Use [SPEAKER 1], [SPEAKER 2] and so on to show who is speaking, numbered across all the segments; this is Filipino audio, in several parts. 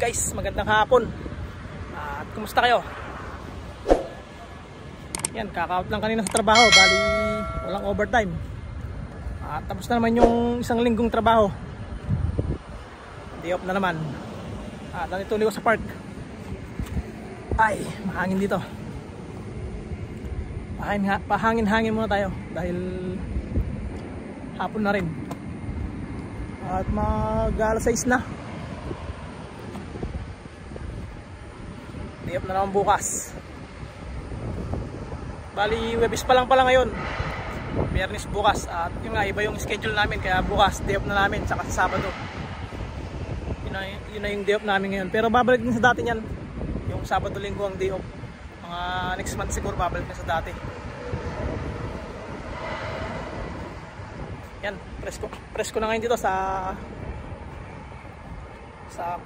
[SPEAKER 1] guys, magandang hapon. At kumusta kayo? Yan, kaka-out lang kanina sa trabaho, bali walang overtime. At tapos na naman yung isang linggong trabaho. Day off na naman. At nandito ulit sa park. Ay, mahangin dito. Pahangin-hangin muna tayo dahil hapon na rin. At mag-alas 6 na. Day off na naman bukas. Bali, Webis pa lang pala ngayon. Biyernes bukas. At yun nga, iba yung schedule namin. Kaya bukas, day off na namin. Tsaka sa Sabado. Yun na yung day off namin ngayon. Pero babalik din sa dati niyan. Yung Sabado Linggo ang day off. Mga next month siguro babalik na sa dati. Yan, presko na ngayon dito sa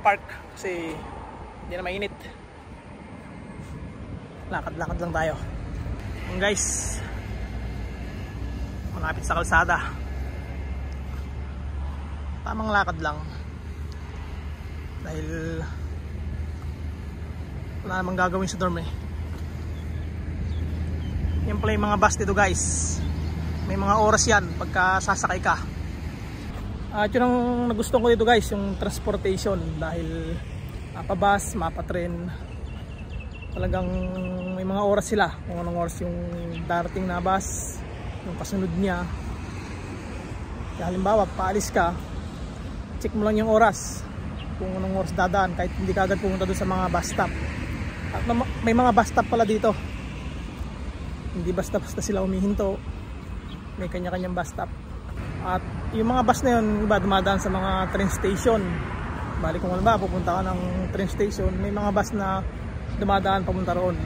[SPEAKER 1] park. Kasi hindi na mainit. Lakad-lakad lang tayo. Guys, malapit sa kalsada. Tamang lakad lang dahil wala namang gagawin sa dorm eh. Yan pala yung mga bus dito guys. May mga oras yan pagka sasakay ka. At yun ang nagustuhan ko dito guys, yung transportation. Dahil mapa-bus, mapa-train, talagang may mga oras sila kung anong oras yung darating na bus, yung kasunod niya. Kaya halimbawa paalis ka, check mo lang yung oras kung anong oras dadaan, kahit hindi ka agad pumunta doon sa mga bus stop. At may mga bus stop pala dito, hindi basta-basta sila umihinto, may kanya-kanyang bus stop. At yung mga bus na yun, iba dumadaan sa mga train station. Bali kung halimbawa pupunta ka ng train station, may mga bus na dumadaan papunta roon.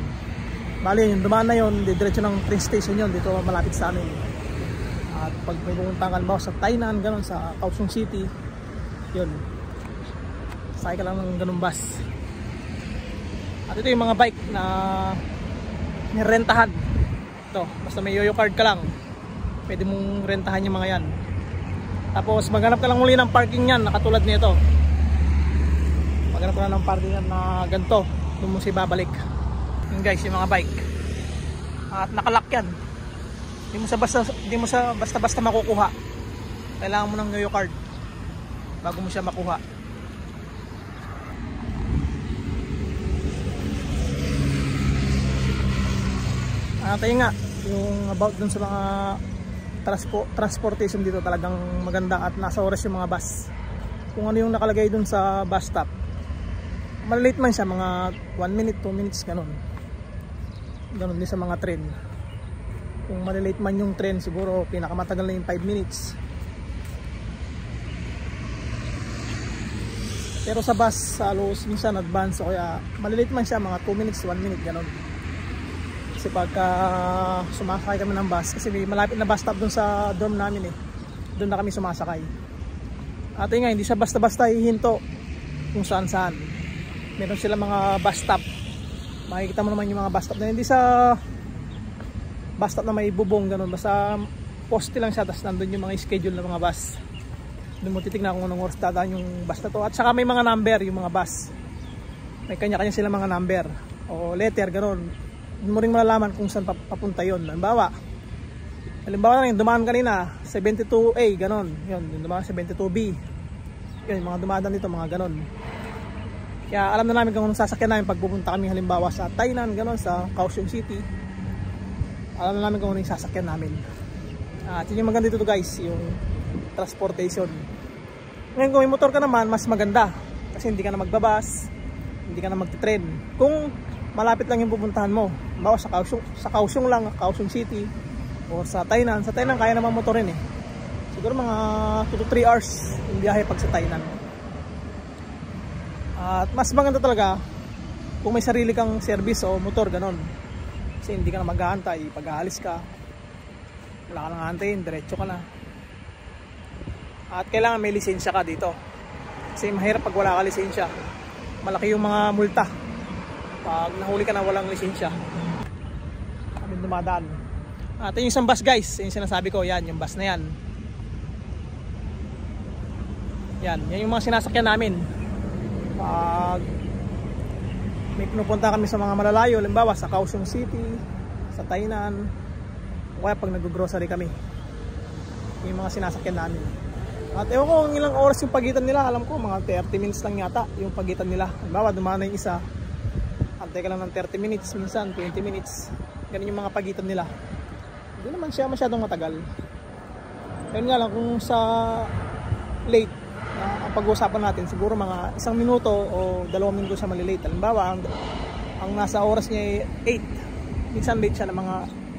[SPEAKER 1] Bali yung dumaan na yun, diretso ng train station yun, dito malapit sa amin. At pag may pupunta ka ba sa Tainan, gano'n, sa Kaohsiung City, yun, sakay ka lang ng ganun bus. At ito yung mga bike na nirentahan. Ito, basta may yoyo card ka lang, pwede mong rentahan yung mga yan. Tapos maghanap ka lang muli ng parking yan, nakatulad nito. Maghanap ka lang ng parking yan na ganito, doon mo siya babalik. Yun guys, yung mga bike. At nakalock yan. Hindi mo sa basta-basta makukuha. Kailangan mo ng yoyo card bago mo siya makuha. Tayo nga, yung about dun sa mga transportation dito, talagang maganda at nasa oras yung mga bus. Kung ano yung nakalagay dun sa bus stop, malilate man siya, mga 1 minute, 2 minutes, ganun. Ganun din sa mga train. Kung malilate man yung train, siguro pinakamatagal na yung 5 minutes. Pero sa bus, halos minsan advance, o kaya malilate man siya, mga 2 minutes, 1 minute, ganun. Kasi pagka sumasakay kami ng bus, kasi may malapit na bus stop dun sa dorm namin eh, doon na kami sumasakay. At yun nga, hindi siya basta-basta hihinto kung saan-saan. Meron sila mga bus stop. Makikita mo naman yung mga bus stop na hindi sa bus stop na may bubong ganun, basta poste lang siya, tapos nandun yung mga schedule ng mga bus. Doon mo titignan kung anong oras dadaan yung bus na to. At saka may mga number yung mga bus, may kanya-kanya sila mga number o letter, ganun. Doon mo rin malalaman kung saan papunta yun. Halimbawa na yung dumaan kanina 72A, ganun. Yun, yung dumaan 72B, yun, mga dumadaan dito, mga ganun. Kaya alam na namin kung anong sasakyan namin pag pupunta kami halimbawa sa Tainan, gano'n, sa Kaohsiung City. Alam na namin kung anong sasakyan namin. At yun yung maganda dito guys, yung transportation. Ngayon kung may motor ka naman, mas maganda. Kasi hindi ka na magbabas, hindi ka na magti-train. Kung malapit lang yung pupuntahan mo, halimbawa sa Kaohsiung lang, Kaohsiung City, o sa Tainan. Sa Tainan kaya naman motorin eh. Siguro mga 2 to 3 hours yung biyahe pag sa Tainan. At mas maganda talaga kung may sarili kang service o motor, ganon. Kasi hindi ka na mag-aantay, pag aalis ka wala ka nang aantayin, diretso ka na. At kailangan may lisensya ka dito, kasi mahirap pag wala ka lisensya. Malaki yung mga multa pag nahuli ka na walang lisensya. Kami dumadaan. At yung isang bus guys, yung sinasabi ko, yan, yung bus na yan. Yan yung mga sinasakyan namin. Pag pag may pinupunta kami sa mga malalayo, halimbawa sa Kaohsiung City, sa Tainan, o kaya pag nag-grocery kami, yung mga sinasakyan namin. At ewan ko kung ilang oras yung pagitan nila, alam ko mga 30 minutes lang yata yung pagitan nila. Halimbawa dumaan na yung isa, antay ka lang ng 30 minutes, minsan 20 minutes, ganun yung mga pagitan nila. Hindi naman siya masyadong matagal. Yun nga lang kung sa late, ang pag-uusapan natin siguro mga 1 minuto o 2 minuto siya malilate. Halimbawa ang nasa oras niya ay 8, minsan late siya ng mga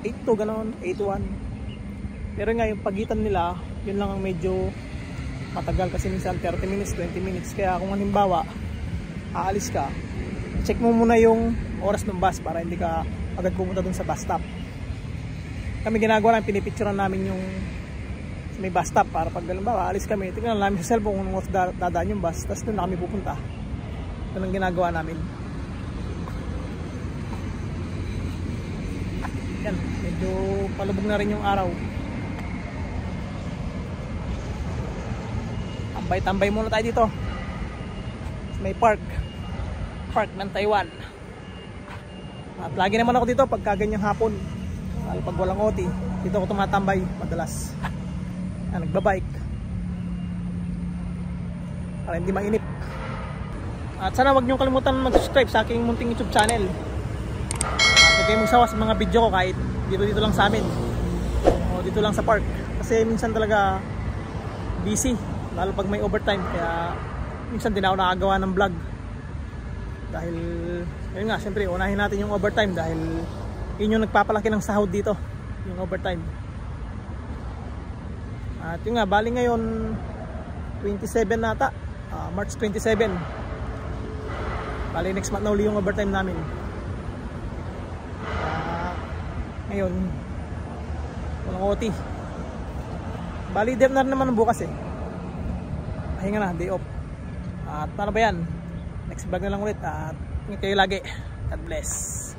[SPEAKER 1] 8 to gano'n, 8 to 1. Pero nga yung pagitan nila, yun lang ang medyo matagal kasi minsan 30 minutes, 20 minutes. Kaya kung halimbawa aalis ka, check mo muna yung oras ng bus para hindi ka agad pumunta dun sa bus stop. Kami ginagawa namin, pinipicturean namin yung may bus stop para pag halimbawa aalis kami, tingnan namin sa cellphone kung dadaan yung bus, tapos doon na kami pupunta. Ito ang ginagawa namin. Yan, medyo palubog na rin yung araw. Tambay-tambay muna tayo dito. May park ng Taiwan. At lagi naman ako dito pagka ganyang hapon, lalo pag walang OT, dito ako tumatambay madalas. Nagbabike para hindi mainip. At sana wag niyong kalimutan mag-subscribe sa aking munting YouTube channel. Huwag kayong magsawa sa mga video ko kahit dito lang sa amin o dito lang sa park, kasi minsan talaga busy, lalo pag may overtime. Kaya minsan din ako nakagawa ng vlog dahil yun nga, siyempre unahin natin yung overtime dahil yun yung nagpapalaki ng sahod dito, yung overtime. At yun nga, bali ngayon 27 nata, March 27. Bali next month na uli yung overtime namin. Ngayon walang OT. Bali day off na rin naman bukas eh. Pahinga na, day off. At paano ba yan? Next vlog na lang ulit. At ingat kayo lagi. God bless.